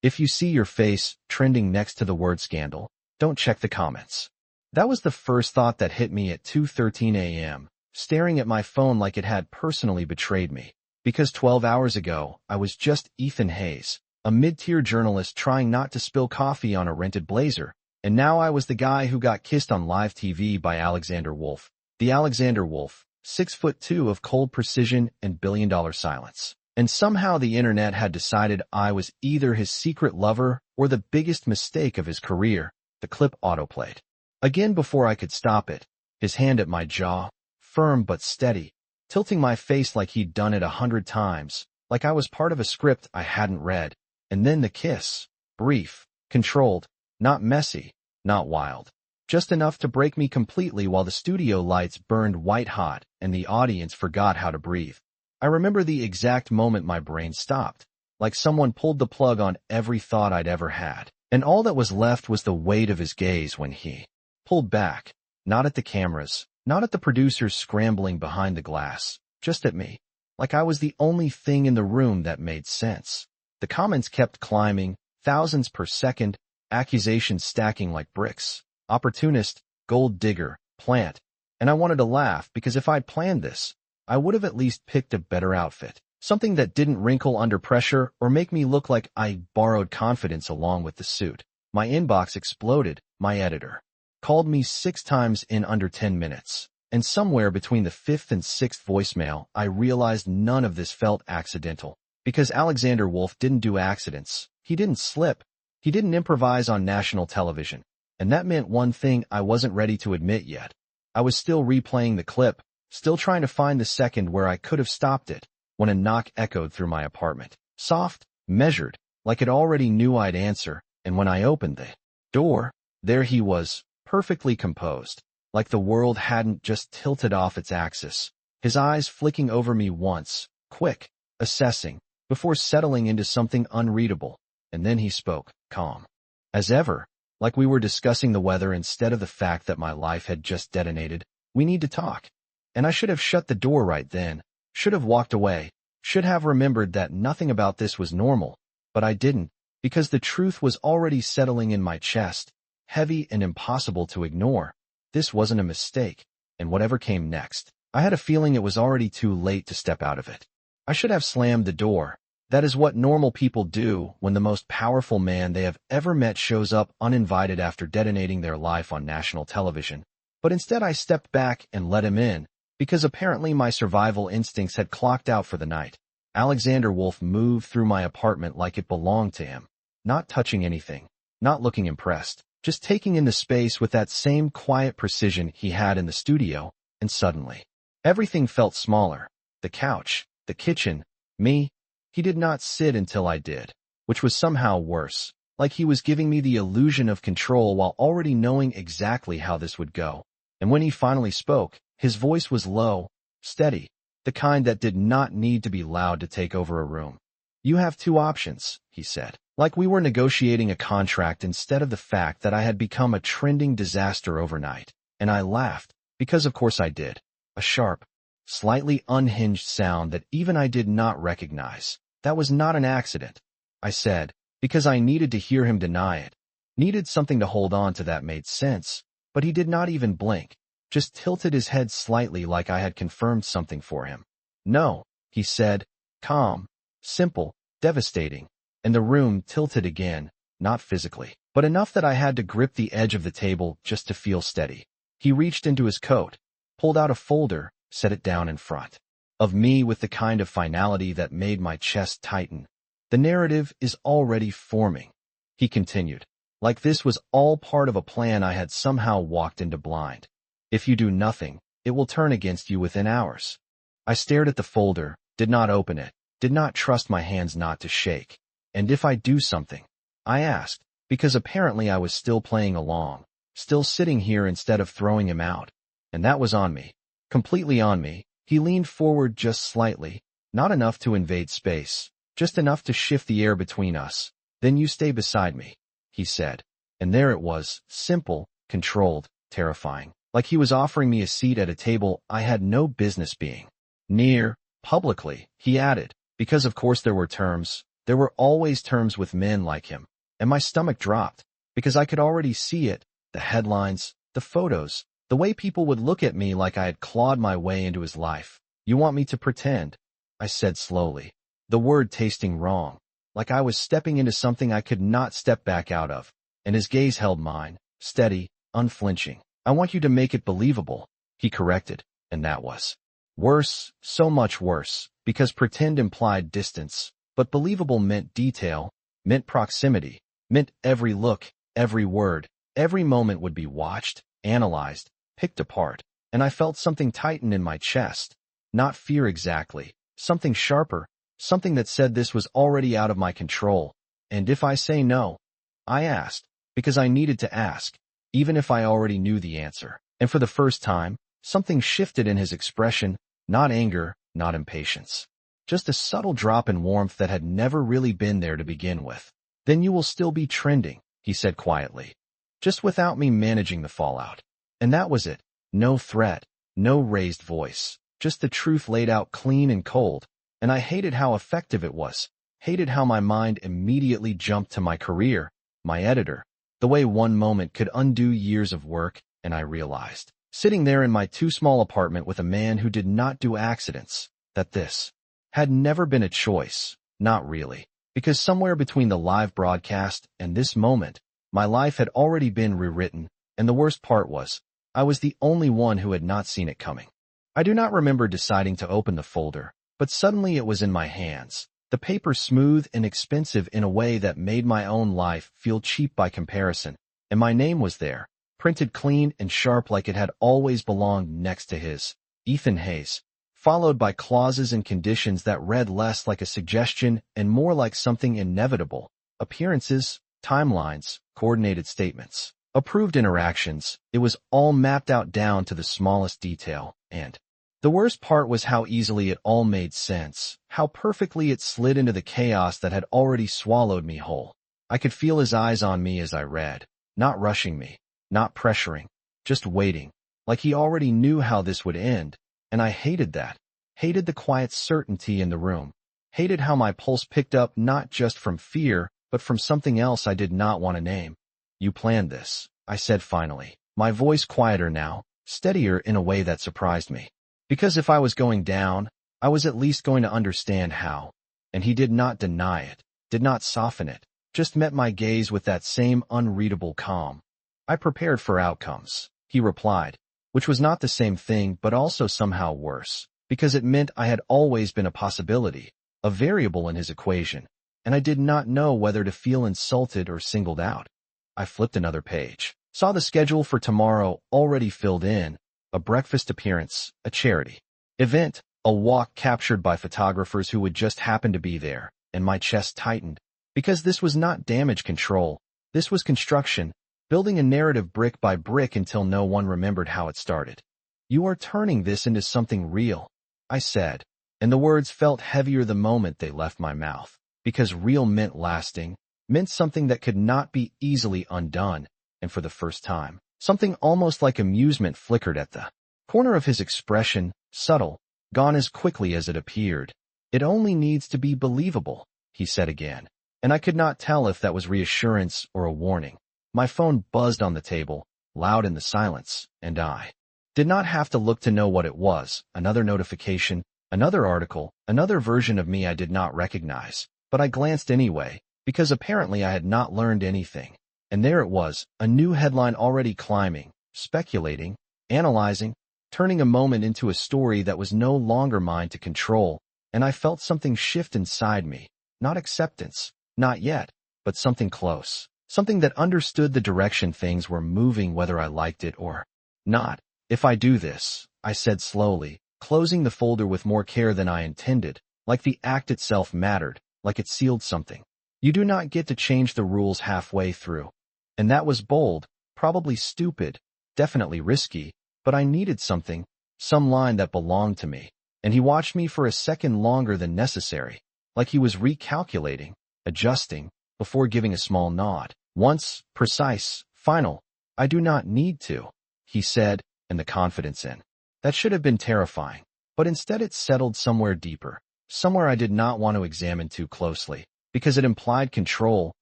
If you see your face trending next to the word scandal, don't check the comments. That was the first thought that hit me at 2:13 a.m., staring at my phone like it had personally betrayed me. Because 12 hours ago, I was just Ethan Hayes, a mid-tier journalist trying not to spill coffee on a rented blazer, and now I was the guy who got kissed on live TV by Alexander Wolf. The Alexander Wolf, 6'2" of cold precision and billion-dollar silence. And somehow the internet had decided I was either his secret lover or the biggest mistake of his career. The clip autoplayed. Again before I could stop it, his hand at my jaw, firm but steady, tilting my face like he'd done it 100 times, like I was part of a script I hadn't read. And then the kiss. Brief, controlled, not messy, not wild. Just enough to break me completely while the studio lights burned white-hot and the audience forgot how to breathe. I remember the exact moment my brain stopped, like someone pulled the plug on every thought I'd ever had, and all that was left was the weight of his gaze when he pulled back, not at the cameras, not at the producers scrambling behind the glass, just at me, like I was the only thing in the room that made sense. The comments kept climbing, thousands per second, accusations stacking like bricks. Opportunist, gold digger, plant. And I wanted to laugh because if I'd planned this, I would have at least picked a better outfit. Something that didn't wrinkle under pressure or make me look like I borrowed confidence along with the suit. My inbox exploded. My editor called me 6 times in under 10 minutes. And somewhere between the 5th and 6th voicemail, I realized none of this felt accidental. Because Alexander Wolf didn't do accidents. He didn't slip. He didn't improvise on national television. And that meant one thing I wasn't ready to admit yet. I was still replaying the clip, still trying to find the second where I could have stopped it, when a knock echoed through my apartment. Soft, measured, like it already knew I'd answer, and when I opened the door, there he was, perfectly composed, like the world hadn't just tilted off its axis. His eyes flicking over me once, quick, assessing, before settling into something unreadable, and then he spoke, calm. As ever. Like we were discussing the weather instead of the fact that my life had just detonated. We need to talk. And I should have shut the door right then, should have walked away, should have remembered that nothing about this was normal, but I didn't, because the truth was already settling in my chest, heavy and impossible to ignore. This wasn't a mistake, and whatever came next, I had a feeling it was already too late to step out of it. I should have slammed the door. That is what normal people do when the most powerful man they have ever met shows up uninvited after detonating their life on national television. But instead I stepped back and let him in, because apparently my survival instincts had clocked out for the night. Alexander Wolf moved through my apartment like it belonged to him, not touching anything, not looking impressed, just taking in the space with that same quiet precision he had in the studio, and suddenly, everything felt smaller. The couch, the kitchen, me. He did not sit until I did, which was somehow worse, like he was giving me the illusion of control while already knowing exactly how this would go. And when he finally spoke, his voice was low, steady, the kind that did not need to be loud to take over a room. You have 2 options, he said, like we were negotiating a contract instead of the fact that I had become a trending disaster overnight. And I laughed, because of course I did. A sharp, slightly unhinged sound that even I did not recognize. That was not an accident, I said, because I needed to hear him deny it. Needed something to hold on to that made sense, but he did not even blink, just tilted his head slightly like I had confirmed something for him. No, he said, calm, simple, devastating, and the room tilted again, not physically, but enough that I had to grip the edge of the table just to feel steady. He reached into his coat, pulled out a folder, set it down in front of me with the kind of finality that made my chest tighten. The narrative is already forming, he continued, like this was all part of a plan I had somehow walked into blind. If you do nothing, it will turn against you within hours. I stared at the folder, did not open it, did not trust my hands not to shake. And if I do something? I asked, because apparently I was still playing along, still sitting here instead of throwing him out. And that was on me. Completely on me. He leaned forward just slightly, not enough to invade space, just enough to shift the air between us. Then you stay beside me, he said. And there it was, simple, controlled, terrifying, like he was offering me a seat at a table I had no business being near, publicly, he added, because of course there were terms, There were always terms with men like him, and my stomach dropped, because I could already see it, the headlines, the photos, the way people would look at me like I had clawed my way into his life. You want me to pretend? I said slowly, the word tasting wrong, like I was stepping into something I could not step back out of, and his gaze held mine, steady, unflinching. I want you to make it believable, he corrected, and that was worse, so much worse, because pretend implied distance, but believable meant detail, meant proximity, meant every look, every word, every moment would be watched, analyzed, picked apart, and I felt something tighten in my chest. Not fear exactly, something sharper, something that said this was already out of my control. And if I say no? I asked, because I needed to ask, even if I already knew the answer. And for the first time, something shifted in his expression, not anger, not impatience. Just a subtle drop in warmth that had never really been there to begin with. Then you will still be trending, he said quietly, just without me managing the fallout. And that was it. No threat, no raised voice, just the truth laid out clean and cold. And I hated how effective it was, hated how my mind immediately jumped to my career, my editor, the way one moment could undo years of work, and I realized, sitting there in my too small apartment with a man who did not do accidents, that this had never been a choice, not really, because somewhere between the live broadcast and this moment, my life had already been rewritten, and the worst part was, I was the only one who had not seen it coming. I do not remember deciding to open the folder, but suddenly it was in my hands, the paper smooth and expensive in a way that made my own life feel cheap by comparison, and my name was there, printed clean and sharp like it had always belonged next to his, Ethan Hayes, followed by clauses and conditions that read less like a suggestion and more like something inevitable, appearances, timelines, coordinated statements, approved interactions. It was all mapped out down to the smallest detail, and the worst part was how easily it all made sense, how perfectly it slid into the chaos that had already swallowed me whole. I could feel his eyes on me as I read, not rushing me, not pressuring, just waiting, like he already knew how this would end, and I hated that, hated the quiet certainty in the room, hated how my pulse picked up not just from fear, but from something else I did not want to name. You planned this, I said finally, my voice quieter now, steadier in a way that surprised me. Because if I was going down, I was at least going to understand how. And he did not deny it, did not soften it, just met my gaze with that same unreadable calm. I prepared for outcomes, he replied, which was not the same thing but also somehow worse, because it meant I had always been a possibility, a variable in his equation, and I did not know whether to feel insulted or singled out. I flipped another page, saw the schedule for tomorrow already filled in, a breakfast appearance, a charity event, a walk captured by photographers who would just happen to be there, and my chest tightened, because this was not damage control, this was construction, building a narrative brick by brick until no one remembered how it started. You are turning this into something real, I said, and the words felt heavier the moment they left my mouth, because real meant lasting, meant something that could not be easily undone, and for the first time, something almost like amusement flickered at the corner of his expression, subtle, gone as quickly as it appeared. It only needs to be believable, he said again, and I could not tell if that was reassurance or a warning. My phone buzzed on the table, loud in the silence, and I did not have to look to know what it was, another notification, another article, another version of me I did not recognize, but I glanced anyway, because apparently I had not learned anything. And there it was, a new headline already climbing, speculating, analyzing, turning a moment into a story that was no longer mine to control, and I felt something shift inside me, not acceptance, not yet, but something close, something that understood the direction things were moving whether I liked it or not. If I do this, I said slowly, closing the folder with more care than I intended, like the act itself mattered, like it sealed something. You do not get to change the rules halfway through. And that was bold, probably stupid, definitely risky, but I needed something, some line that belonged to me. And he watched me for a second longer than necessary, like he was recalculating, adjusting, before giving a small nod. Once, precise, final. I do not need to, he said, and the confidence in. That should have been terrifying, but instead it settled somewhere deeper, somewhere I did not want to examine too closely, because it implied control,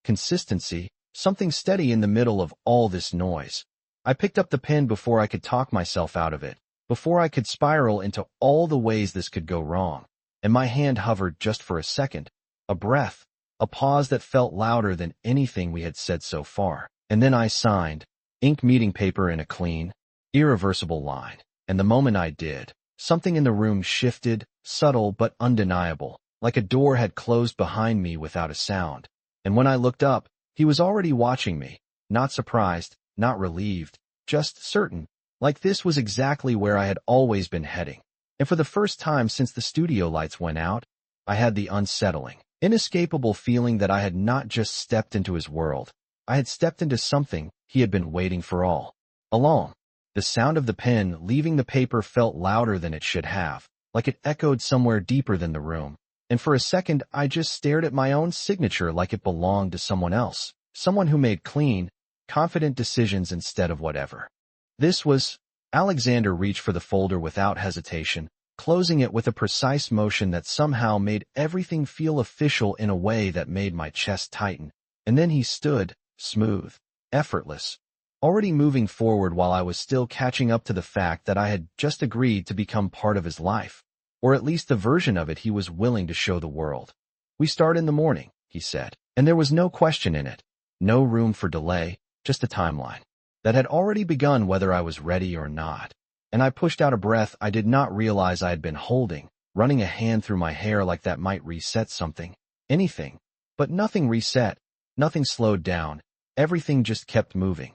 consistency, something steady in the middle of all this noise. I picked up the pen before I could talk myself out of it, before I could spiral into all the ways this could go wrong, and my hand hovered just for a second, a breath, a pause that felt louder than anything we had said so far. And then I signed, ink meeting paper in a clean, irreversible line. And the moment I did, something in the room shifted, subtle but undeniable, like a door had closed behind me without a sound. And when I looked up, he was already watching me, not surprised, not relieved, just certain, like this was exactly where I had always been heading. And for the first time since the studio lights went out, I had the unsettling, inescapable feeling that I had not just stepped into his world, I had stepped into something he had been waiting for all along. The sound of the pen leaving the paper felt louder than it should have, like it echoed somewhere deeper than the room. And for a second, I just stared at my own signature like it belonged to someone else, someone who made clean, confident decisions instead of whatever. This was. Alexander reached for the folder without hesitation, closing it with a precise motion that somehow made everything feel official in a way that made my chest tighten. And then he stood, smooth, effortless, already moving forward while I was still catching up to the fact that I had just agreed to become part of his life, or at least the version of it he was willing to show the world. "We start in the morning," he said, and there was no question in it, no room for delay, just a timeline that had already begun whether I was ready or not. And I pushed out a breath I did not realize I had been holding, running a hand through my hair like that might reset something, anything, but nothing reset, nothing slowed down, everything just kept moving.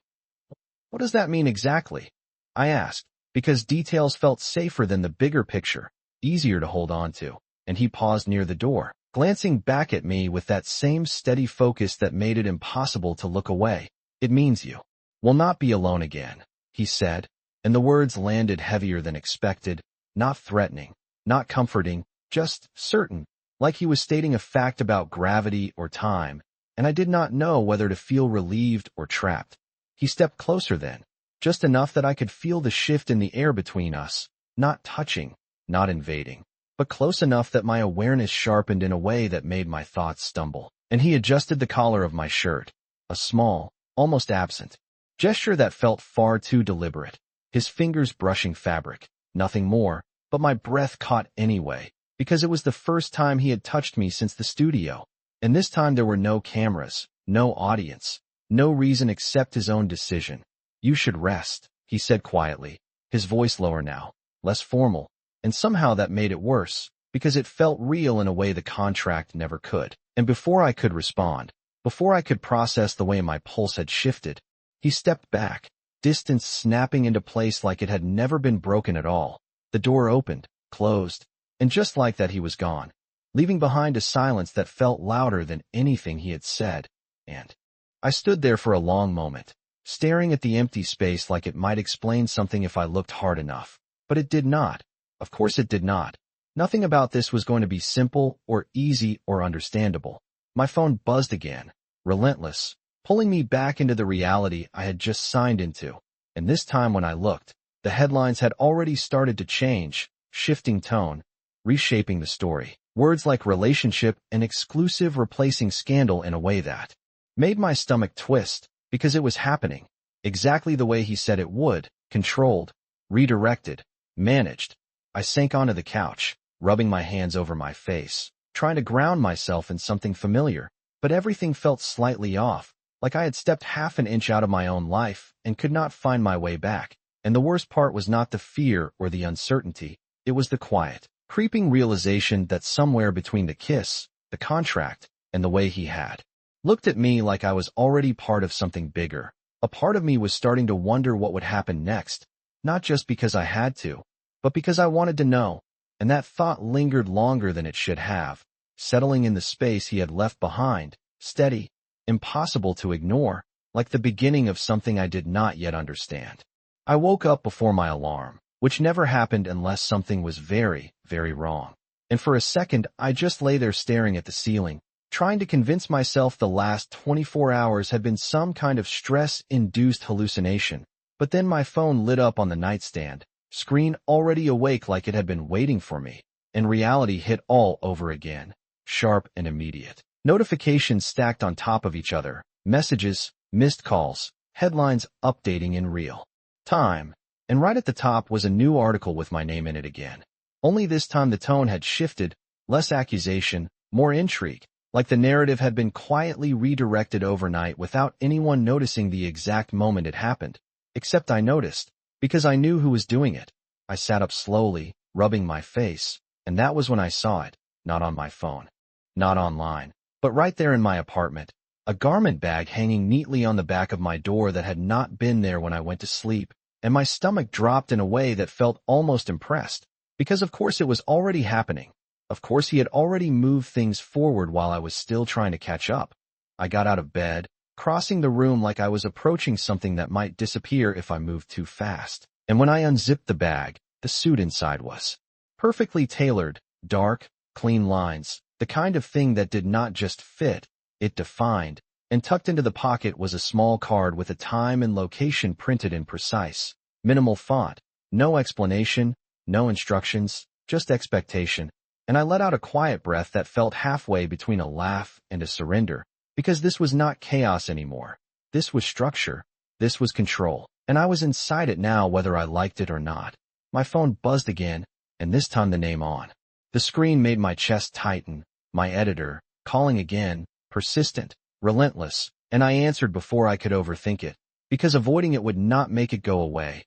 "What does that mean exactly?" I asked, because details felt safer than the bigger picture, easier to hold on to, and he paused near the door, glancing back at me with that same steady focus that made it impossible to look away. "It means you will not be alone again," he said, and the words landed heavier than expected, not threatening, not comforting, just certain, like he was stating a fact about gravity or time, and I did not know whether to feel relieved or trapped. He stepped closer then, just enough that I could feel the shift in the air between us, not touching, not invading, but close enough that my awareness sharpened in a way that made my thoughts stumble. And he adjusted the collar of my shirt, a small, almost absent gesture that felt far too deliberate, his fingers brushing fabric, nothing more, but my breath caught anyway, because it was the first time he had touched me since the studio, and this time there were no cameras, no audience, no reason except his own decision. "You should rest," he said quietly, his voice lower now, less formal, and somehow that made it worse, because it felt real in a way the contract never could. And before I could respond, before I could process the way my pulse had shifted, he stepped back, distance snapping into place like it had never been broken at all. The door opened, closed, and just like that he was gone, leaving behind a silence that felt louder than anything he had said. And I stood there for a long moment, staring at the empty space like it might explain something if I looked hard enough. But it did not. Of course it did not. Nothing about this was going to be simple or easy or understandable. My phone buzzed again, relentless, pulling me back into the reality I had just signed into. And this time when I looked, the headlines had already started to change, shifting tone, reshaping the story. Words like relationship and exclusive replacing scandal in a way that made my stomach twist, because it was happening exactly the way he said it would, controlled, redirected, managed. I sank onto the couch, rubbing my hands over my face, trying to ground myself in something familiar, but everything felt slightly off, like I had stepped half an inch out of my own life and could not find my way back. And the worst part was not the fear or the uncertainty, it was the quiet, creeping realization that somewhere between the kiss, the contract, and the way he had looked at me like I was already part of something bigger, a part of me was starting to wonder what would happen next, not just because I had to, but because I wanted to know. And that thought lingered longer than it should have, settling in the space he had left behind, steady, impossible to ignore, like the beginning of something I did not yet understand. I woke up before my alarm, which never happened unless something was very, very wrong. And for a second, I just lay there staring at the ceiling, trying to convince myself the last 24 hours had been some kind of stress-induced hallucination. But then my phone lit up on the nightstand, screen already awake like it had been waiting for me, and reality hit all over again, sharp and immediate. Notifications stacked on top of each other, messages, missed calls, headlines updating in real time. And right at the top was a new article with my name in it again. Only this time the tone had shifted, less accusation, more intrigue, like the narrative had been quietly redirected overnight without anyone noticing the exact moment it happened. Except I noticed, because I knew who was doing it. I sat up slowly, rubbing my face, and that was when I saw it, not on my phone, not online, but right there in my apartment, a garment bag hanging neatly on the back of my door that had not been there when I went to sleep, and my stomach dropped in a way that felt almost impressed, because of course it was already happening. Of course he had already moved things forward while I was still trying to catch up. I got out of bed, crossing the room like I was approaching something that might disappear if I moved too fast. And when I unzipped the bag, the suit inside was perfectly tailored, dark, clean lines, the kind of thing that did not just fit, it defined, and tucked into the pocket was a small card with a time and location printed in precise, minimal font, no explanation, no instructions, just expectation, and I let out a quiet breath that felt halfway between a laugh and a surrender, because this was not chaos anymore. This was structure, this was control, and I was inside it now whether I liked it or not. My phone buzzed again, and this time the name on. The screen made my chest tighten, my editor, calling again, persistent, relentless, and I answered before I could overthink it, because avoiding it would not make it go away.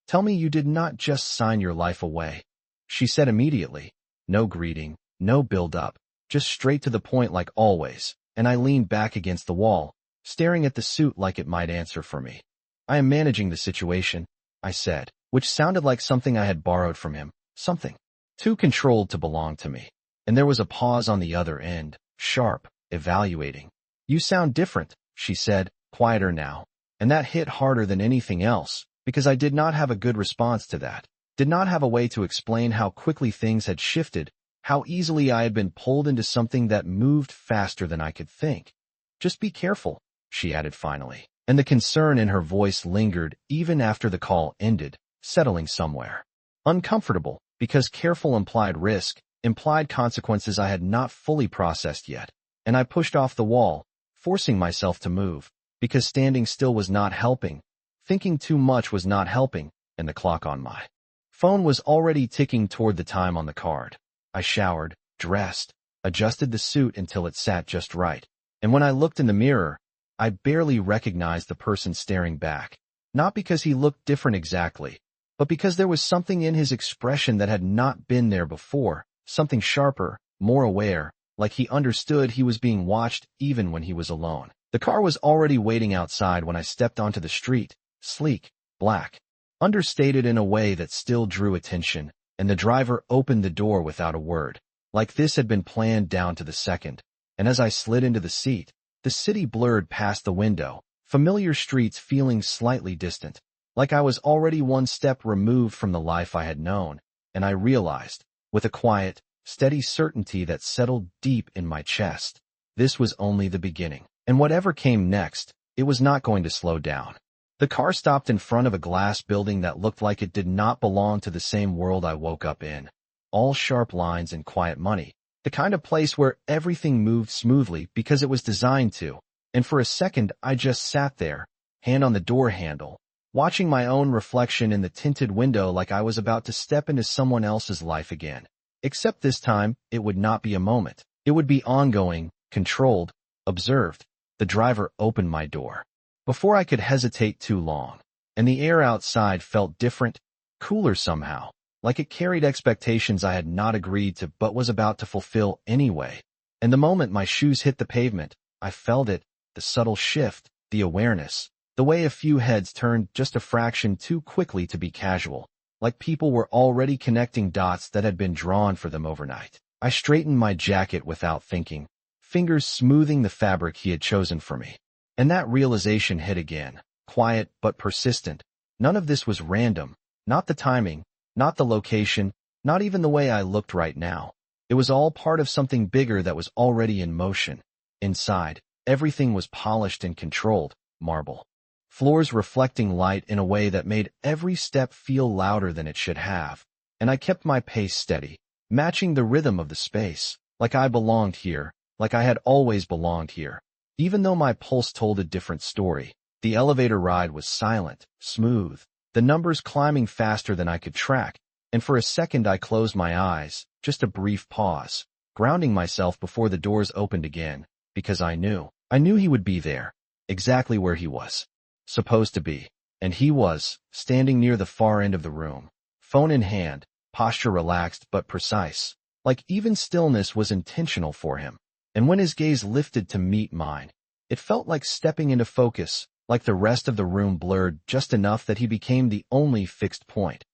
"Tell me you did not just sign your life away," she said immediately. No greeting, no build-up, just straight to the point like always, and I leaned back against the wall, staring at the suit like it might answer for me. "I am managing the situation," I said, which sounded like something I had borrowed from him, something too controlled to belong to me. And there was a pause on the other end, sharp, evaluating. "You sound different," she said, quieter now, and that hit harder than anything else, because I did not have a good response to that. Did not have a way to explain how quickly things had shifted, how easily I had been pulled into something that moved faster than I could think. "Just be careful," she added finally, and the concern in her voice lingered even after the call ended, settling somewhere. Uncomfortable, because careful implied risk, implied consequences I had not fully processed yet, and I pushed off the wall, forcing myself to move, because standing still was not helping, thinking too much was not helping, and the clock on my phone was already ticking toward the time on the card. I showered, dressed, adjusted the suit until it sat just right, and when I looked in the mirror, I barely recognized the person staring back, not because he looked different exactly, but because there was something in his expression that had not been there before, something sharper, more aware, like he understood he was being watched even when he was alone. The car was already waiting outside when I stepped onto the street, sleek, black, understated in a way that still drew attention, and the driver opened the door without a word, like this had been planned down to the second. And as I slid into the seat, the city blurred past the window, familiar streets feeling slightly distant, like I was already one step removed from the life I had known, and I realized, with a quiet, steady certainty that settled deep in my chest, this was only the beginning, and whatever came next, it was not going to slow down. The car stopped in front of a glass building that looked like it did not belong to the same world I woke up in. All sharp lines and quiet money, the kind of place where everything moved smoothly because it was designed to, and for a second I just sat there, hand on the door handle, watching my own reflection in the tinted window like I was about to step into someone else's life again. Except this time, it would not be a moment. It would be ongoing, controlled, observed. The driver opened my door before I could hesitate too long, and the air outside felt different, cooler somehow, like it carried expectations I had not agreed to but was about to fulfill anyway. And the moment my shoes hit the pavement, I felt it, the subtle shift, the awareness, the way a few heads turned just a fraction too quickly to be casual, like people were already connecting dots that had been drawn for them overnight. I straightened my jacket without thinking, fingers smoothing the fabric he had chosen for me. And that realization hit again, quiet but persistent. None of this was random, not the timing, not the location, not even the way I looked right now. It was all part of something bigger that was already in motion. Inside, everything was polished and controlled, marble. Floors reflecting light in a way that made every step feel louder than it should have. And I kept my pace steady, matching the rhythm of the space, like I belonged here, like I had always belonged here. Even though my pulse told a different story, the elevator ride was silent, smooth, the numbers climbing faster than I could track, and for a second I closed my eyes, just a brief pause, grounding myself before the doors opened again, because I knew he would be there, exactly where he was supposed to be. And he was, standing near the far end of the room, phone in hand, posture relaxed but precise, like even stillness was intentional for him. And when his gaze lifted to meet mine, it felt like stepping into focus, like the rest of the room blurred just enough that he became the only fixed point.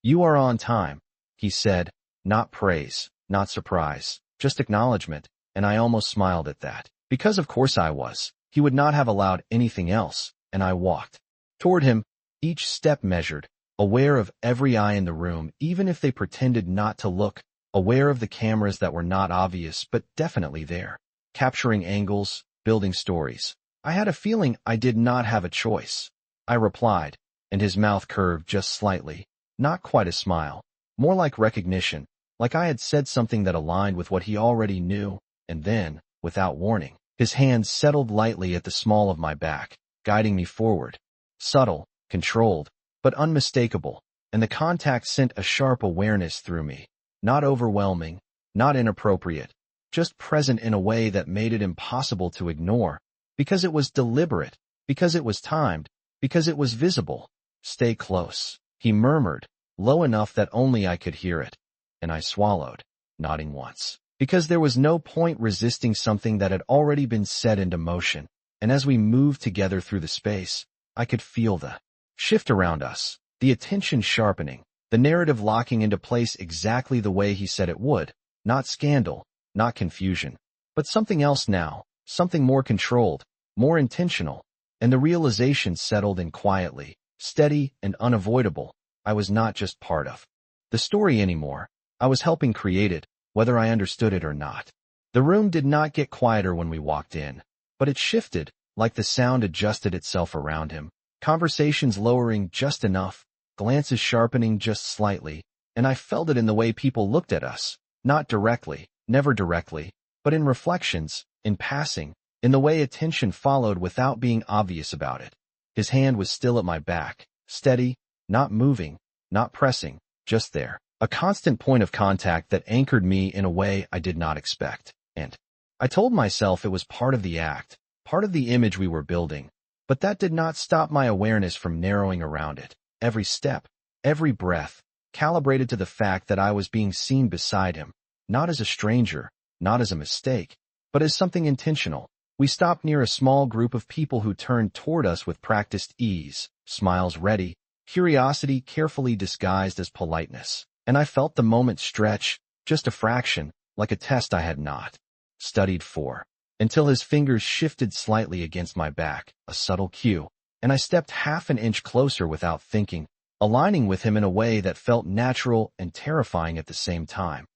"You are on time," he said, not praise, not surprise, just acknowledgement, and I almost smiled at that. Because of course I was. He would not have allowed anything else, and I walked toward him, each step measured, aware of every eye in the room, even if they pretended not to look, aware of the cameras that were not obvious but definitely there, capturing angles, building stories. I had a feeling I did not have a choice. I replied, and his mouth curved just slightly, not quite a smile, more like recognition, like I had said something that aligned with what he already knew, and then, without warning, his hand settled lightly at the small of my back, guiding me forward. Subtle, controlled, but unmistakable, and the contact sent a sharp awareness through me. Not overwhelming, not inappropriate, just present in a way that made it impossible to ignore, because it was deliberate, because it was timed, because it was visible. "Stay close," he murmured, low enough that only I could hear it, and I swallowed, nodding once, because there was no point resisting something that had already been set into motion. And as we moved together through the space, I could feel the shift around us, the attention sharpening, the narrative locking into place exactly the way he said it would. Not scandal, not confusion, but something else now, something more controlled, more intentional, and the realization settled in quietly, steady and unavoidable. I was not just part of the story anymore. I was helping create it, whether I understood it or not. The room did not get quieter when we walked in, but it shifted, like the sound adjusted itself around him, conversations lowering just enough, glances sharpening just slightly, and I felt it in the way people looked at us, not directly, never directly, but in reflections, in passing, in the way attention followed without being obvious about it. His hand was still at my back, steady, not moving, not pressing, just there, a constant point of contact that anchored me in a way I did not expect. And I told myself it was part of the act, part of the image we were building, but that did not stop my awareness from narrowing around it. Every step, every breath, calibrated to the fact that I was being seen beside him, not as a stranger, not as a mistake, but as something intentional. We stopped near a small group of people who turned toward us with practiced ease, smiles ready, curiosity carefully disguised as politeness, and I felt the moment stretch, just a fraction, like a test I had not studied for, until his fingers shifted slightly against my back, a subtle cue, and I stepped half an inch closer without thinking, aligning with him in a way that felt natural and terrifying at the same time.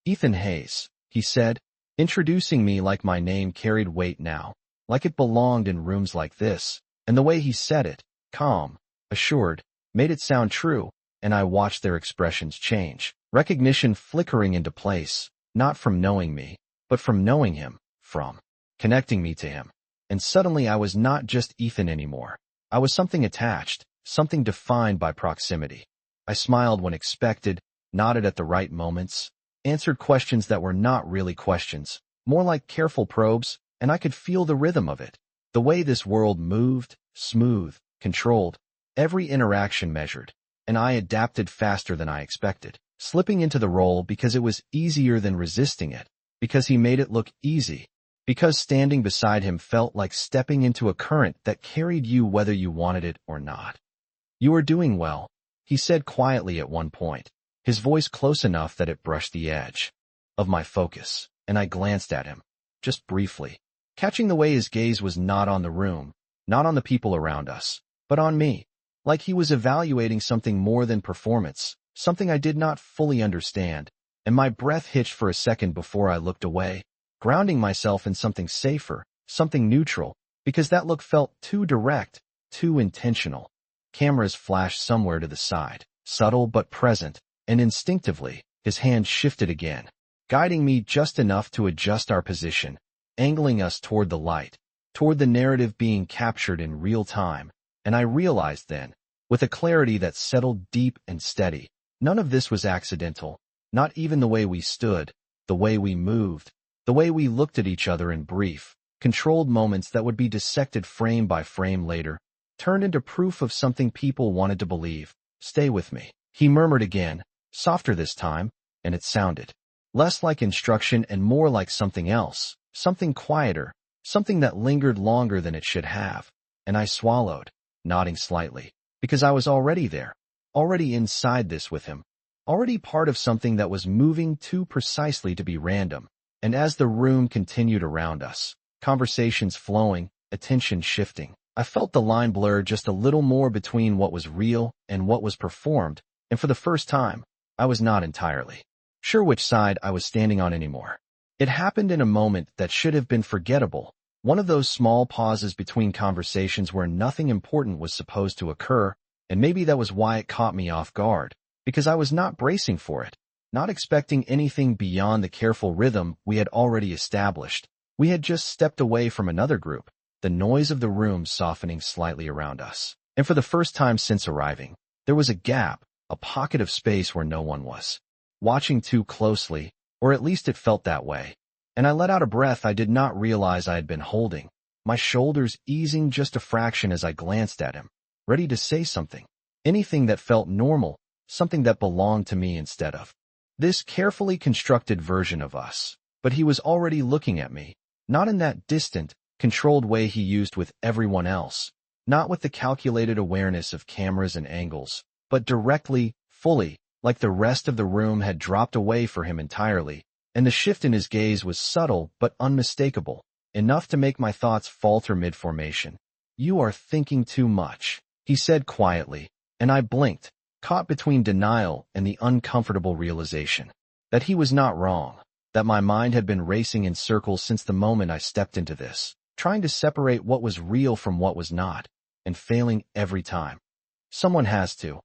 "Ethan Hayes," he said, introducing me like my name carried weight now, like it belonged in rooms like this, and the way he said it, calm, assured, made it sound true, and I watched their expressions change, recognition flickering into place, not from knowing me, but from knowing him, from connecting me to him. And suddenly I was not just Ethan anymore. I was something attached, something defined by proximity. I smiled when expected, nodded at the right moments, answered questions that were not really questions, more like careful probes, and I could feel the rhythm of it. The way this world moved, smooth, controlled, every interaction measured, and I adapted faster than I expected, slipping into the role because it was easier than resisting it, because he made it look easy, because standing beside him felt like stepping into a current that carried you whether you wanted it or not. "You are doing well," he said quietly at one point, his voice close enough that it brushed the edge of my focus, and I glanced at him, just briefly, catching the way his gaze was not on the room, not on the people around us, but on me, like he was evaluating something more than performance, something I did not fully understand, and my breath hitched for a second before I looked away, grounding myself in something safer, something neutral, because that look felt too direct, too intentional. Cameras flashed somewhere to the side, subtle but present, and instinctively, his hand shifted again, guiding me just enough to adjust our position, angling us toward the light, toward the narrative being captured in real time. And I realized then, with a clarity that settled deep and steady, none of this was accidental, not even the way we stood, the way we moved, the way we looked at each other in brief, controlled moments that would be dissected frame by frame later, turned into proof of something people wanted to believe. Stay with me, he murmured again, softer this time, and it sounded less like instruction and more like something else, something quieter, something that lingered longer than it should have. And I swallowed, nodding slightly, because I was already there, already inside this with him, already part of something that was moving too precisely to be random. And as the room continued around us, conversations flowing, attention shifting, I felt the line blur just a little more between what was real and what was performed, and for the first time, I was not entirely sure which side I was standing on anymore. It happened in a moment that should have been forgettable, one of those small pauses between conversations where nothing important was supposed to occur, and maybe that was why it caught me off guard, because I was not bracing for it, not expecting anything beyond the careful rhythm we had already established. We had just stepped away from another group, the noise of the room softening slightly around us. And for the first time since arriving, there was a gap, a pocket of space where no one was watching too closely, or at least it felt that way. And I let out a breath I did not realize I had been holding, my shoulders easing just a fraction as I glanced at him, ready to say something, anything that felt normal, something that belonged to me instead of this carefully constructed version of us. But he was already looking at me, not in that distant, controlled way he used with everyone else, not with the calculated awareness of cameras and angles, but directly, fully, like the rest of the room had dropped away for him entirely, and the shift in his gaze was subtle but unmistakable, enough to make my thoughts falter mid-formation. "You are thinking too much," he said quietly, and I blinked, caught between denial and the uncomfortable realization that he was not wrong, that my mind had been racing in circles since the moment I stepped into this, trying to separate what was real from what was not, and failing every time. "Someone has to,"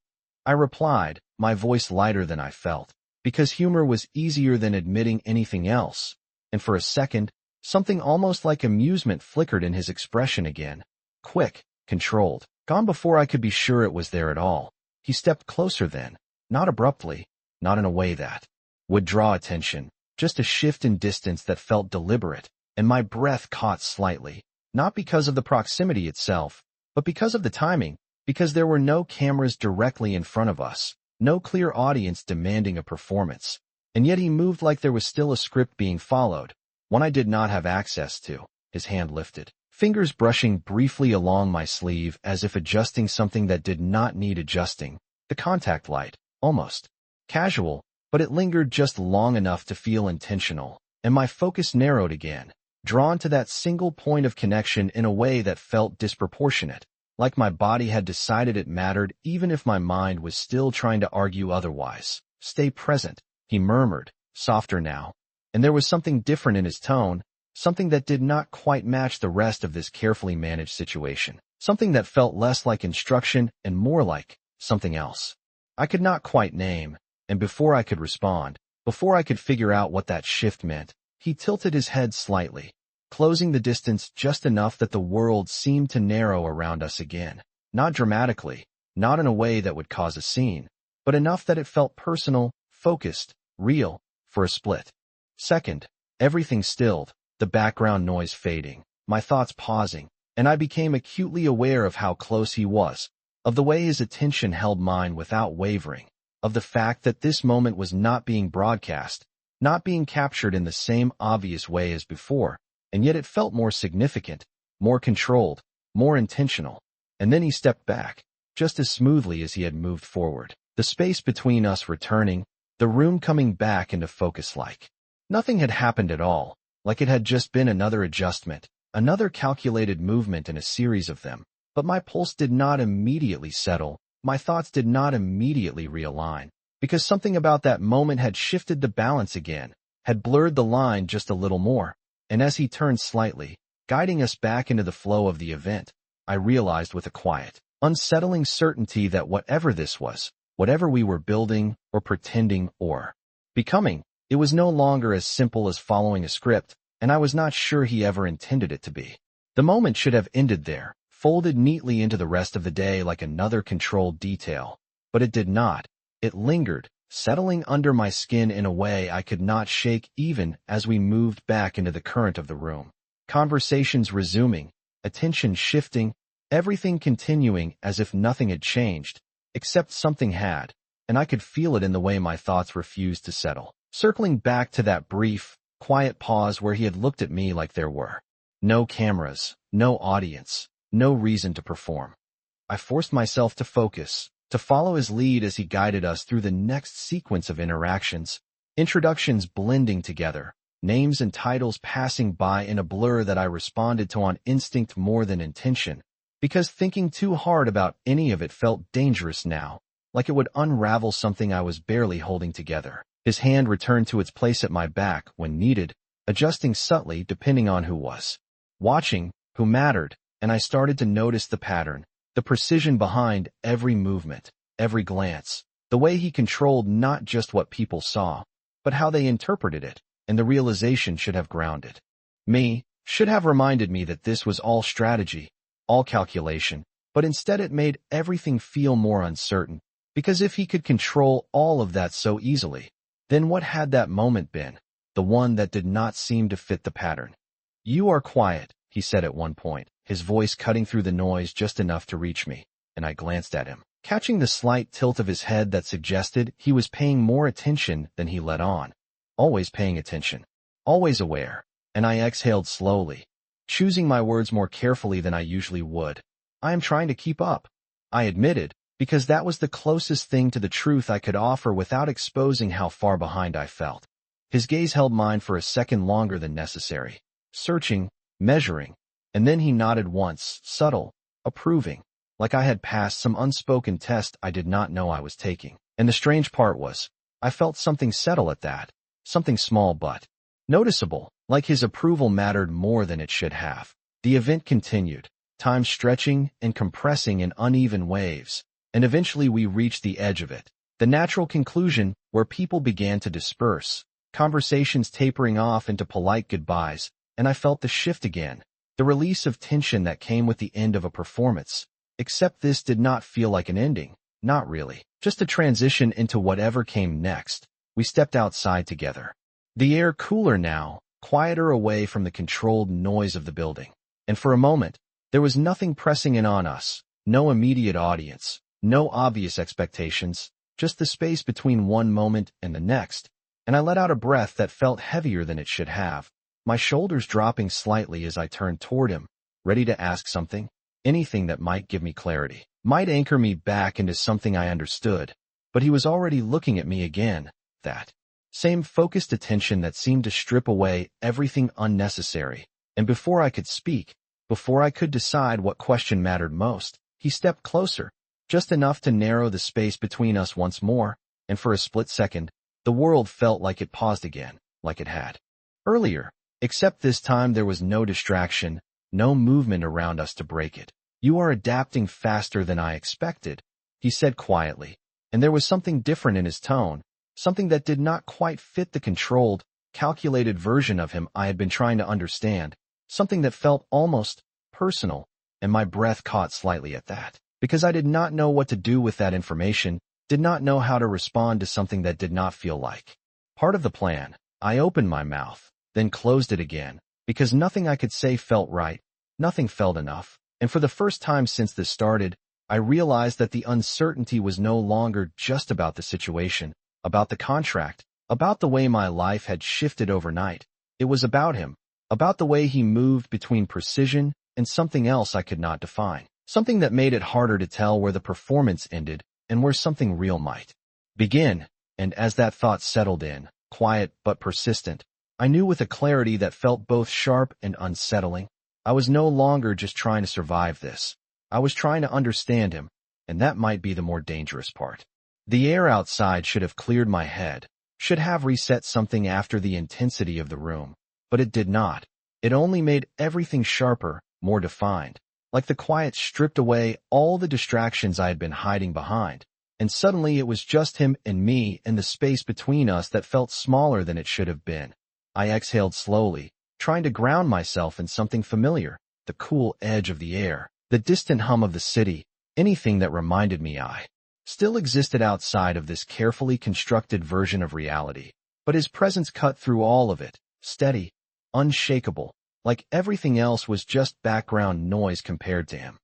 I replied, my voice lighter than I felt, because humor was easier than admitting anything else, and for a second, something almost like amusement flickered in his expression again. Quick, controlled, gone before I could be sure it was there at all. He stepped closer then, not abruptly, not in a way that would draw attention, just a shift in distance that felt deliberate, and my breath caught slightly, not because of the proximity itself, but because of the timing, because there were no cameras directly in front of us, no clear audience demanding a performance, and yet he moved like there was still a script being followed, one I did not have access to. His hand lifted, fingers brushing briefly along my sleeve as if adjusting something that did not need adjusting, the contact light, almost casual, but it lingered just long enough to feel intentional, and my focus narrowed again, drawn to that single point of connection in a way that felt disproportionate, like my body had decided it mattered even if my mind was still trying to argue otherwise. "Stay present," he murmured, softer now, and there was something different in his tone, something that did not quite match the rest of this carefully managed situation, something that felt less like instruction and more like something else I could not quite name. And before I could respond, before I could figure out what that shift meant, he tilted his head slightly, closing the distance just enough that the world seemed to narrow around us again. Not dramatically, not in a way that would cause a scene, but enough that it felt personal, focused, real. For a split second, everything stilled, the background noise fading, my thoughts pausing, and I became acutely aware of how close he was, of the way his attention held mine without wavering, of the fact that this moment was not being broadcast, not being captured in the same obvious way as before, and yet it felt more significant, more controlled, more intentional. And then he stepped back, just as smoothly as he had moved forward, the space between us returning, the room coming back into focus like nothing had happened at all, like it had just been another adjustment, another calculated movement in a series of them. But my pulse did not immediately settle, my thoughts did not immediately realign, because something about that moment had shifted the balance again, had blurred the line just a little more. And as he turned slightly, guiding us back into the flow of the event, I realized with a quiet, unsettling certainty that whatever this was, whatever we were building or pretending or becoming, it was no longer as simple as following a script, and I was not sure he ever intended it to be. The moment should have ended there, folded neatly into the rest of the day like another controlled detail. But it did not. It lingered, settling under my skin in a way I could not shake even as we moved back into the current of the room. Conversations resuming, attention shifting, everything continuing as if nothing had changed, except something had, and I could feel it in the way my thoughts refused to settle. Circling back to that brief, quiet pause where he had looked at me like there were no cameras, no audience, no reason to perform. I forced myself to focus, to follow his lead as he guided us through the next sequence of interactions, introductions blending together, names and titles passing by in a blur that I responded to on instinct more than intention, because thinking too hard about any of it felt dangerous now, like it would unravel something I was barely holding together. His hand returned to its place at my back when needed, adjusting subtly depending on who was watching, who mattered, and I started to notice the pattern, the precision behind every movement, every glance, the way he controlled not just what people saw, but how they interpreted it, and the realization should have grounded me, should have reminded me that this was all strategy, all calculation, but instead it made everything feel more uncertain, because if he could control all of that so easily, then what had that moment been, the one that did not seem to fit the pattern? "You are quiet," he said at one point, his voice cutting through the noise just enough to reach me, and I glanced at him, catching the slight tilt of his head that suggested he was paying more attention than he let on. Always paying attention, always aware, and I exhaled slowly, choosing my words more carefully than I usually would. "I am trying to keep up," I admitted, because that was the closest thing to the truth I could offer without exposing how far behind I felt. His gaze held mine for a second longer than necessary, searching, measuring, and then he nodded once, subtle, approving, like I had passed some unspoken test I did not know I was taking. And the strange part was, I felt something settle at that, something small but noticeable, like his approval mattered more than it should have. The event continued, time stretching and compressing in uneven waves, and eventually we reached the edge of it, the natural conclusion where people began to disperse, conversations tapering off into polite goodbyes, and I felt the shift again, the release of tension that came with the end of a performance. Except this did not feel like an ending, not really, just a transition into whatever came next. We stepped outside together. The air cooler now, quieter away from the controlled noise of the building. And for a moment, there was nothing pressing in on us, no immediate audience, no obvious expectations, just the space between one moment and the next. And I let out a breath that felt heavier than it should have, my shoulders dropping slightly as I turned toward him, ready to ask something, anything that might give me clarity, might anchor me back into something I understood. But he was already looking at me again, that same focused attention that seemed to strip away everything unnecessary. And before I could speak, before I could decide what question mattered most, he stepped closer, just enough to narrow the space between us once more, and for a split second, the world felt like it paused again, like it had earlier. Except this time there was no distraction, no movement around us to break it. "You are adapting faster than I expected," he said quietly, and there was something different in his tone, something that did not quite fit the controlled, calculated version of him I had been trying to understand, something that felt almost personal, and my breath caught slightly at that, because I did not know what to do with that information, did not know how to respond to something that did not feel like part of the plan. I opened my mouth, then closed it again, because nothing I could say felt right, nothing felt enough, and for the first time since this started, I realized that the uncertainty was no longer just about the situation, about the contract, about the way my life had shifted overnight. It was about him, about the way he moved between precision and something else I could not define, something that made it harder to tell where the performance ended and where something real might begin. And as that thought settled in, quiet but persistent, I knew with a clarity that felt both sharp and unsettling, I was no longer just trying to survive this. I was trying to understand him, and that might be the more dangerous part. The air outside should have cleared my head, should have reset something after the intensity of the room, but it did not. It only made everything sharper, more defined, like the quiet stripped away all the distractions I had been hiding behind, and suddenly it was just him and me and the space between us that felt smaller than it should have been. I exhaled slowly, trying to ground myself in something familiar, the cool edge of the air, the distant hum of the city, anything that reminded me I still existed outside of this carefully constructed version of reality. But his presence cut through all of it, steady, unshakable, like everything else was just background noise compared to him.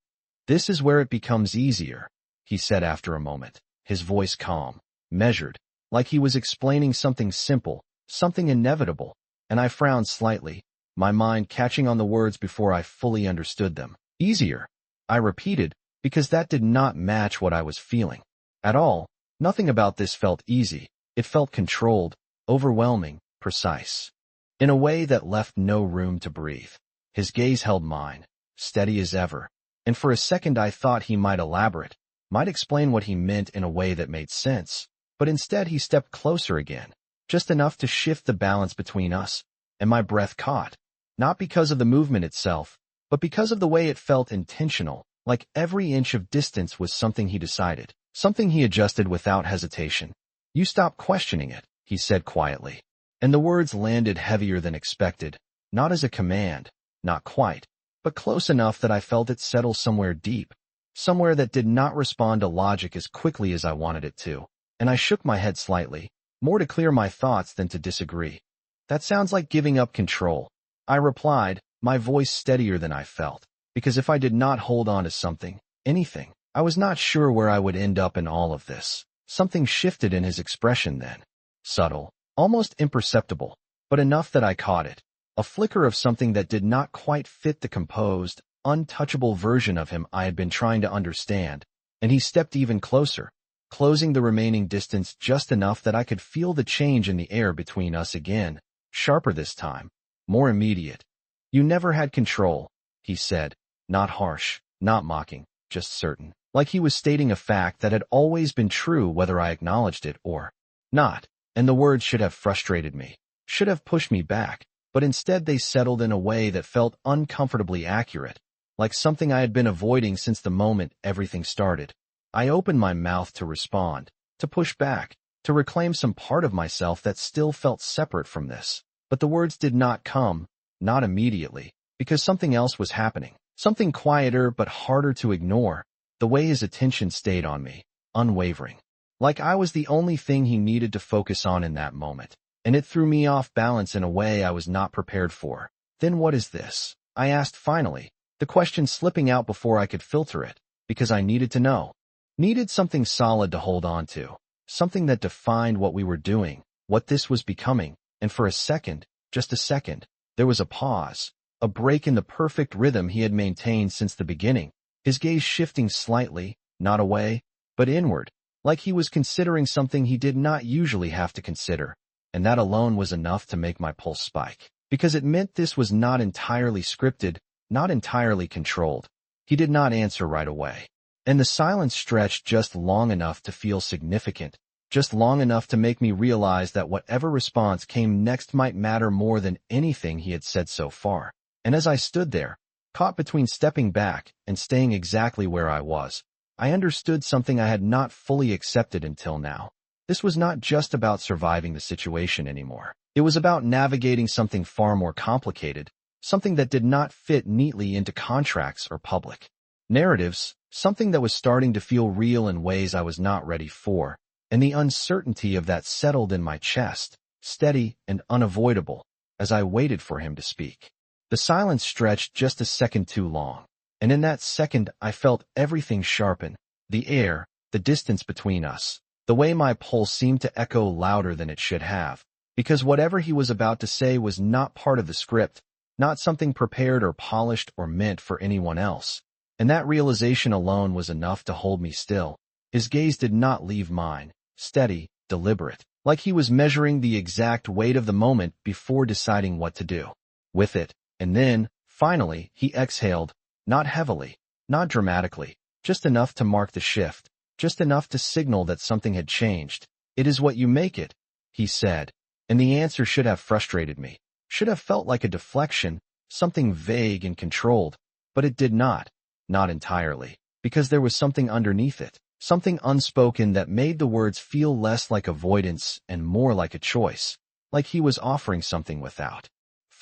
"This is where it becomes easier," he said after a moment, his voice calm, measured, like he was explaining something simple, something inevitable, and I frowned slightly, my mind catching on the words before I fully understood them. "Easier," I repeated, because that did not match what I was feeling. At all. Nothing about this felt easy. It felt controlled, overwhelming, precise. In a way that left no room to breathe. His gaze held mine, steady as ever, and for a second I thought he might elaborate, might explain what he meant in a way that made sense. But instead he stepped closer again, just enough to shift the balance between us, and my breath caught. Not because of the movement itself, but because of the way it felt intentional, like every inch of distance was something he decided, something he adjusted without hesitation. "You stop questioning it," he said quietly. And the words landed heavier than expected, not as a command, not quite, but close enough that I felt it settle somewhere deep, somewhere that did not respond to logic as quickly as I wanted it to. And I shook my head slightly, more to clear my thoughts than to disagree. "That sounds like giving up control," I replied, my voice steadier than I felt, because if I did not hold on to something, anything, I was not sure where I would end up in all of this. Something shifted in his expression then. Subtle, almost imperceptible, but enough that I caught it. A flicker of something that did not quite fit the composed, untouchable version of him I had been trying to understand, and he stepped even closer, closing the remaining distance just enough that I could feel the change in the air between us again, sharper this time, more immediate. "You never had control," he said, not harsh, not mocking, just certain, like he was stating a fact that had always been true whether I acknowledged it or not. And the words should have frustrated me, should have pushed me back, but instead they settled in a way that felt uncomfortably accurate, like something I had been avoiding since the moment everything started. I opened my mouth to respond, to push back, to reclaim some part of myself that still felt separate from this. But the words did not come, not immediately, because something else was happening, something quieter but harder to ignore, the way his attention stayed on me, unwavering. Like I was the only thing he needed to focus on in that moment, and it threw me off balance in a way I was not prepared for. "Then what is this?" I asked finally, the question slipping out before I could filter it, because I needed to know. Needed something solid to hold on to, something that defined what we were doing, what this was becoming, and for a second, just a second, there was a pause, a break in the perfect rhythm he had maintained since the beginning, his gaze shifting slightly, not away, but inward, like he was considering something he did not usually have to consider, and that alone was enough to make my pulse spike, because it meant this was not entirely scripted, not entirely controlled. He did not answer right away, and the silence stretched just long enough to feel significant, just long enough to make me realize that whatever response came next might matter more than anything he had said so far. And as I stood there, caught between stepping back and staying exactly where I was, I understood something I had not fully accepted until now. This was not just about surviving the situation anymore. It was about navigating something far more complicated, something that did not fit neatly into contracts or public narratives, something that was starting to feel real in ways I was not ready for, and the uncertainty of that settled in my chest, steady and unavoidable, as I waited for him to speak. The silence stretched just a second too long, and in that second I felt everything sharpen, the air, the distance between us, the way my pulse seemed to echo louder than it should have, because whatever he was about to say was not part of the script, not something prepared or polished or meant for anyone else. And that realization alone was enough to hold me still. His gaze did not leave mine, steady, deliberate, like he was measuring the exact weight of the moment before deciding what to do with it. And then, finally, he exhaled, not heavily, not dramatically, just enough to mark the shift, just enough to signal that something had changed. "It is what you make it," he said, and the answer should have frustrated me, should have felt like a deflection, something vague and controlled, but it did not entirely, because there was something underneath it, something unspoken that made the words feel less like avoidance and more like a choice, like he was offering something without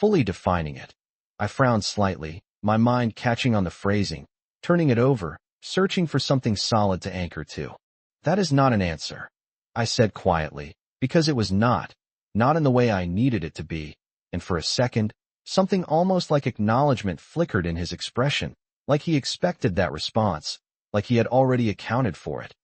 fully defining it. I frowned slightly, my mind catching on the phrasing, turning it over, searching for something solid to anchor to. That is not an answer, I said quietly, because it was not in the way I needed it to be, and for a second, something almost like acknowledgement flickered in his expression, like he expected that response, like he had already accounted for it.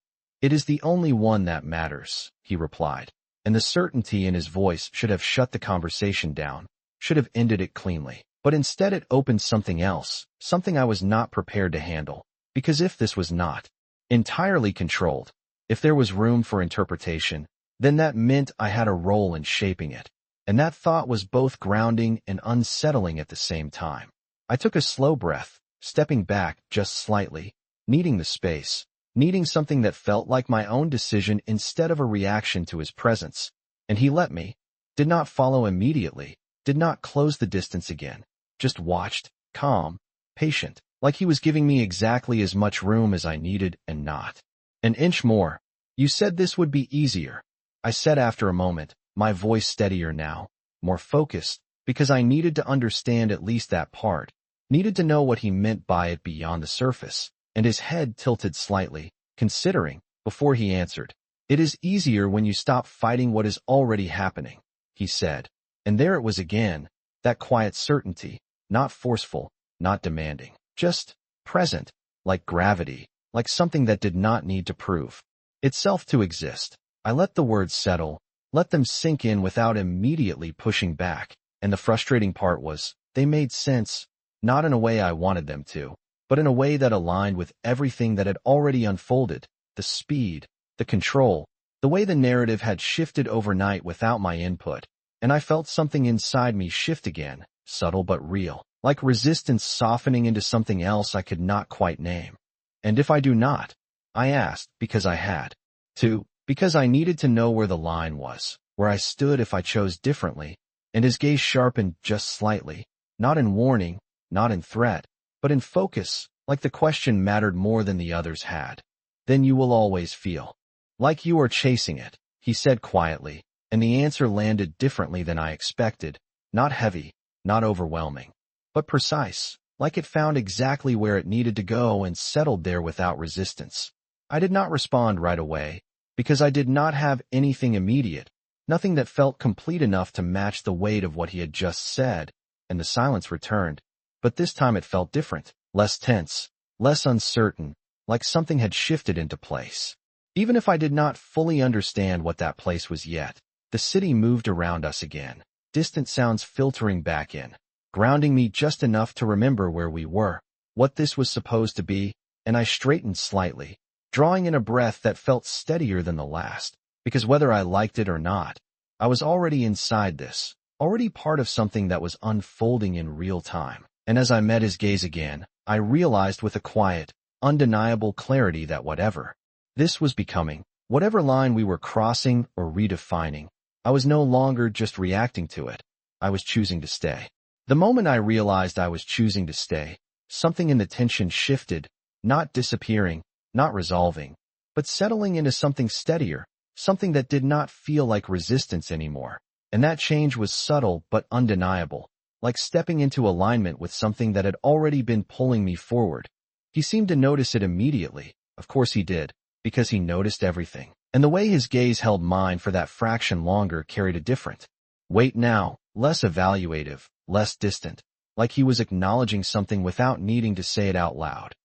It is the only one that matters, he replied, and the certainty in his voice should have shut the conversation down, should have ended it cleanly. But instead it opened something else, something I was not prepared to handle, because if this was not entirely controlled, if there was room for interpretation, then that meant I had a role in shaping it. And that thought was both grounding and unsettling at the same time. I took a slow breath, stepping back just slightly, needing the space, needing something that felt like my own decision instead of a reaction to his presence. And he let me, did not follow immediately, did not close the distance again, just watched, calm, patient, like he was giving me exactly as much room as I needed and not an inch more. You said this would be easier, I said after a moment, my voice steadier now, more focused, because I needed to understand at least that part, needed to know what he meant by it beyond the surface, and his head tilted slightly, considering, before he answered. It is easier when you stop fighting what is already happening, he said. And there it was again, that quiet certainty, not forceful, not demanding, just present, like gravity, like something that did not need to prove itself to exist. I let the words settle, let them sink in without immediately pushing back, and the frustrating part was, they made sense, not in a way I wanted them to, but in a way that aligned with everything that had already unfolded, the speed, the control, the way the narrative had shifted overnight without my input, and I felt something inside me shift again, subtle but real, like resistance softening into something else I could not quite name. And if I do not? I asked, because I had to, because I needed to know where the line was, where I stood if I chose differently, and his gaze sharpened just slightly, not in warning, not in threat, but in focus, like the question mattered more than the others had. Then you will always feel like you are chasing it, he said quietly, and the answer landed differently than I expected, not heavy, not overwhelming, but precise, like it found exactly where it needed to go and settled there without resistance. I did not respond right away, because I did not have anything immediate, nothing that felt complete enough to match the weight of what he had just said, and the silence returned. But this time it felt different, less tense, less uncertain, like something had shifted into place. Even if I did not fully understand what that place was yet, the city moved around us again, distant sounds filtering back in, grounding me just enough to remember where we were, what this was supposed to be, and I straightened slightly, drawing in a breath that felt steadier than the last, because whether I liked it or not, I was already inside this, already part of something that was unfolding in real time. And as I met his gaze again, I realized with a quiet, undeniable clarity that whatever this was becoming, whatever line we were crossing or redefining, I was no longer just reacting to it. I was choosing to stay. The moment I realized I was choosing to stay, something in the tension shifted, not disappearing, not resolving, but settling into something steadier, something that did not feel like resistance anymore. And that change was subtle but undeniable, like stepping into alignment with something that had already been pulling me forward. He seemed to notice it immediately. Of course he did, because he noticed everything. And the way his gaze held mine for that fraction longer carried a different weight now, less evaluative, less distant, like he was acknowledging something without needing to say it out loud.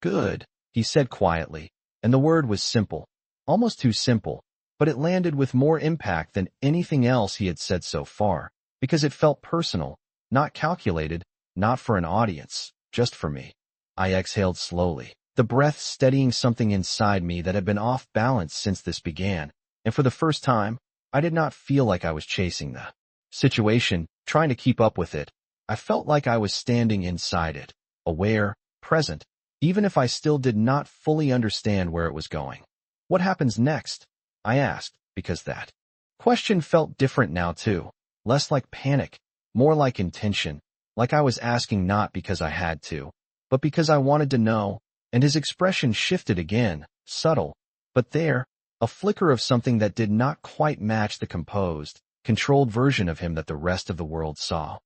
Good, he said quietly, and the word was simple, almost too simple, but it landed with more impact than anything else he had said so far, because it felt personal, not calculated, not for an audience, just for me. I exhaled slowly, the breath steadying something inside me that had been off balance since this began, and for the first time, I did not feel like I was chasing the situation, trying to keep up with it. I felt like I was standing inside it, aware, present, even if I still did not fully understand where it was going. What happens next? I asked, because that question felt different now too, less like panic, more like intention, like I was asking not because I had to, but because I wanted to know, and his expression shifted again, subtle, but there, a flicker of something that did not quite match the composed, controlled version of him that the rest of the world saw.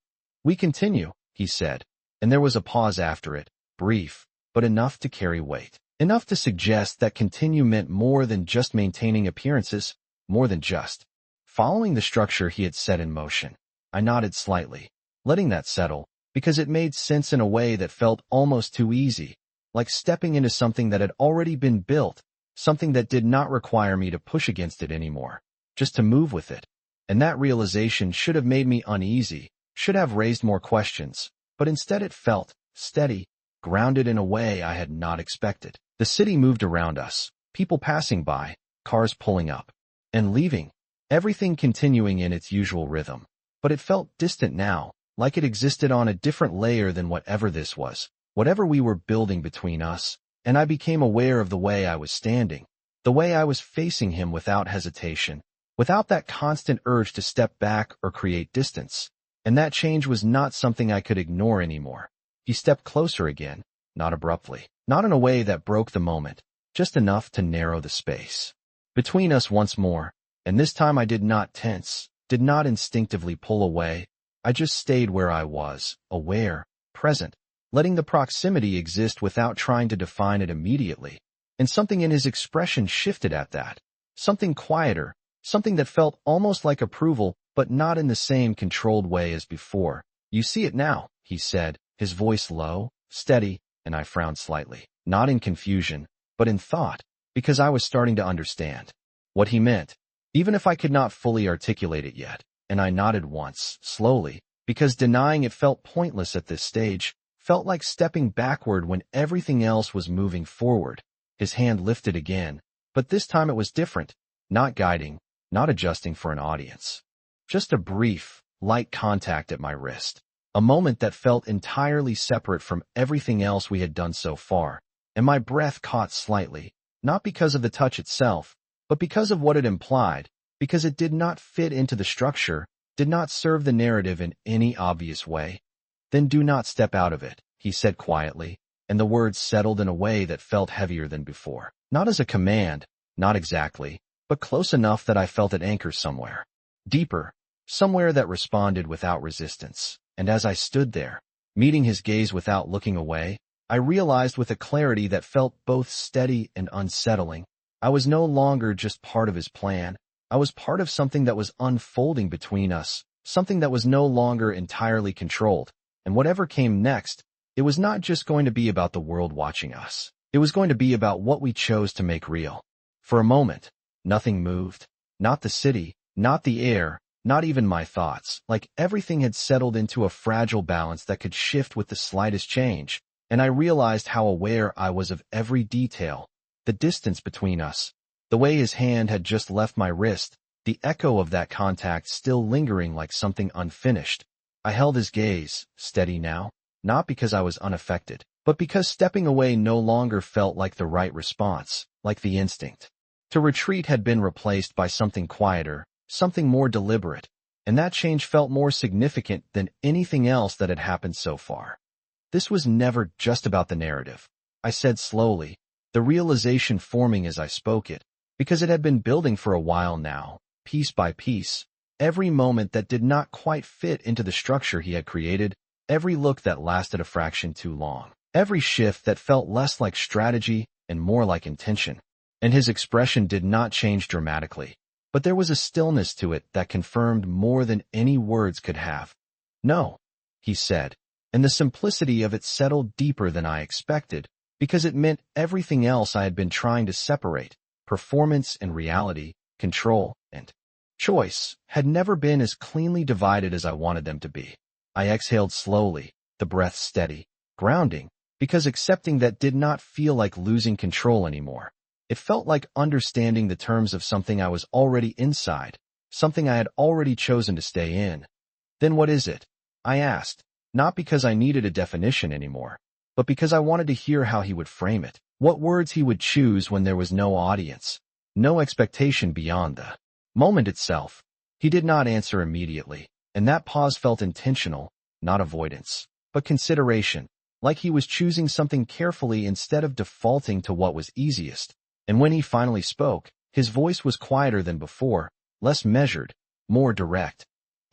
"We continue," he said, and there was a pause after it, brief, but enough to carry weight. Enough to suggest that continue meant more than just maintaining appearances, more than just following the structure he had set in motion. I nodded slightly, letting that settle, because it made sense in a way that felt almost too easy, like stepping into something that had already been built, something that did not require me to push against it anymore, just to move with it. And that realization should have made me uneasy, should have raised more questions, but instead it felt steady, grounded in a way I had not expected. The city moved around us, people passing by, cars pulling up and leaving, everything continuing in its usual rhythm. But it felt distant now, like it existed on a different layer than whatever this was, whatever we were building between us, and I became aware of the way I was standing, the way I was facing him without hesitation, without that constant urge to step back or create distance. And that change was not something I could ignore anymore. He stepped closer again, not abruptly, not in a way that broke the moment, just enough to narrow the space between us once more, and this time I did not tense, did not instinctively pull away. I just stayed where I was, aware, present, letting the proximity exist without trying to define it immediately. And something in his expression shifted at that. Something quieter, something that felt almost like approval, but not in the same controlled way as before. "You see it now," he said, his voice low, steady, and I frowned slightly, not in confusion, but in thought, because I was starting to understand what he meant, even if I could not fully articulate it yet. And I nodded once, slowly, because denying it felt pointless at this stage, felt like stepping backward when everything else was moving forward. His hand lifted again, but this time it was different, not guiding, not adjusting for an audience. Just a brief, light contact at my wrist. A moment that felt entirely separate from everything else we had done so far, and my breath caught slightly, not because of the touch itself, but because of what it implied, because it did not fit into the structure, did not serve the narrative in any obvious way. "Then do not step out of it," he said quietly, and the words settled in a way that felt heavier than before. Not as a command, not exactly, but close enough that I felt it anchor somewhere. Deeper, somewhere that responded without resistance. And as I stood there, meeting his gaze without looking away, I realized with a clarity that felt both steady and unsettling, I was no longer just part of his plan. I was part of something that was unfolding between us, something that was no longer entirely controlled. And whatever came next, it was not just going to be about the world watching us. It was going to be about what we chose to make real. For a moment, nothing moved. Not the city, not the air, not even my thoughts. Like everything had settled into a fragile balance that could shift with the slightest change. And I realized how aware I was of every detail. The distance between us, the way his hand had just left my wrist, the echo of that contact still lingering like something unfinished. I held his gaze, steady now, not because I was unaffected, but because stepping away no longer felt like the right response, like the instinct to retreat had been replaced by something quieter, something more deliberate, and that change felt more significant than anything else that had happened so far. "This was never just about the narrative," I said slowly, the realization forming as I spoke it, because it had been building for a while now, piece by piece. Every moment that did not quite fit into the structure he had created, every look that lasted a fraction too long, every shift that felt less like strategy and more like intention. And his expression did not change dramatically, but there was a stillness to it that confirmed more than any words could have. "No," he said, and the simplicity of it settled deeper than I expected, because it meant everything else I had been trying to separate, performance and reality, control and choice, had never been as cleanly divided as I wanted them to be. I exhaled slowly, the breath steady, grounding, because accepting that did not feel like losing control anymore. It felt like understanding the terms of something I was already inside, something I had already chosen to stay in. "Then what is it?" I asked, not because I needed a definition anymore, but because I wanted to hear how he would frame it, what words he would choose when there was no audience, no expectation beyond the moment itself. He did not answer immediately, and that pause felt intentional, not avoidance, but consideration, like he was choosing something carefully instead of defaulting to what was easiest. And when he finally spoke, his voice was quieter than before, less measured, more direct.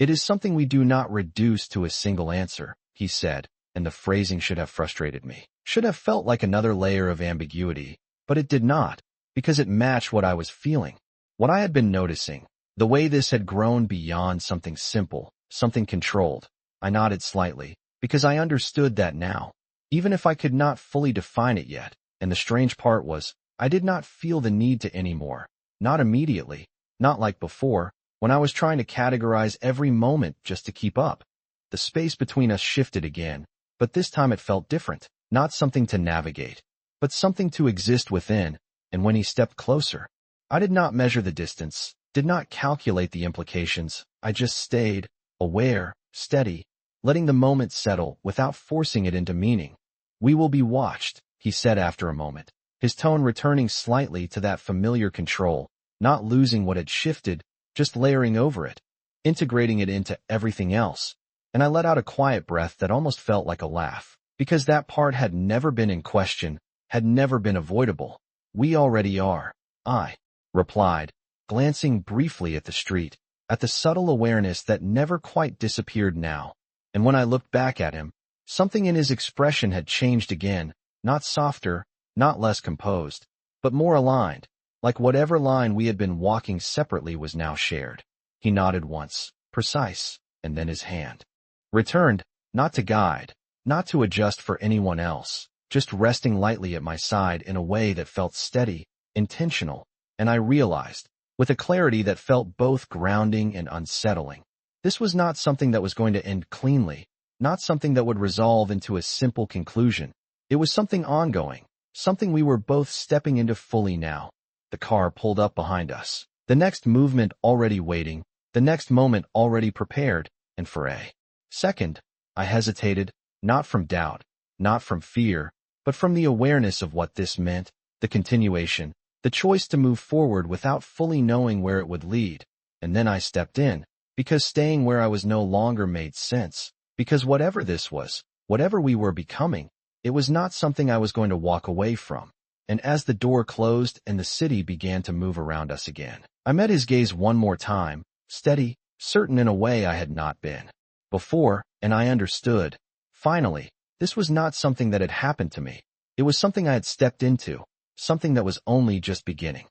It is something we do not reduce to a single answer, he said, and the phrasing should have frustrated me. Should have felt like another layer of ambiguity, but it did not, because it matched what I was feeling, what I had been noticing, the way this had grown beyond something simple, something controlled. I nodded slightly, because I understood that now, even if I could not fully define it yet, and the strange part was, I did not feel the need to anymore, not immediately, not like before, when I was trying to categorize every moment just to keep up. The space between us shifted again, but this time it felt different, not something to navigate, but something to exist within, and when he stepped closer, I did not measure the distance, did not calculate the implications, I just stayed, aware, steady, letting the moment settle without forcing it into meaning. We will be watched, he said after a moment, his tone returning slightly to that familiar control, not losing what had shifted, just layering over it, integrating it into everything else. And I let out a quiet breath that almost felt like a laugh, because that part had never been in question, had never been avoidable. We already are, I replied, glancing briefly at the street, at the subtle awareness that never quite disappeared now. And when I looked back at him, something in his expression had changed again, not softer, not less composed, but more aligned, like whatever line we had been walking separately was now shared. He nodded once, precise, and then his hand returned, not to guide, not to adjust for anyone else, just resting lightly at my side in a way that felt steady, intentional, and I realized, with a clarity that felt both grounding and unsettling, this was not something that was going to end cleanly, not something that would resolve into a simple conclusion. It was something ongoing, something we were both stepping into fully now. The car pulled up behind us, the next movement already waiting, the next moment already prepared, and for a second, I hesitated, not from doubt, not from fear, but from the awareness of what this meant, the continuation, the choice to move forward without fully knowing where it would lead. And then I stepped in, because staying where I was no longer made sense, because whatever this was, whatever we were becoming, it was not something I was going to walk away from. And as the door closed and the city began to move around us again, I met his gaze one more time, steady, certain in a way I had not been before, and I understood. Finally, this was not something that had happened to me. It was something I had stepped into, something that was only just beginning.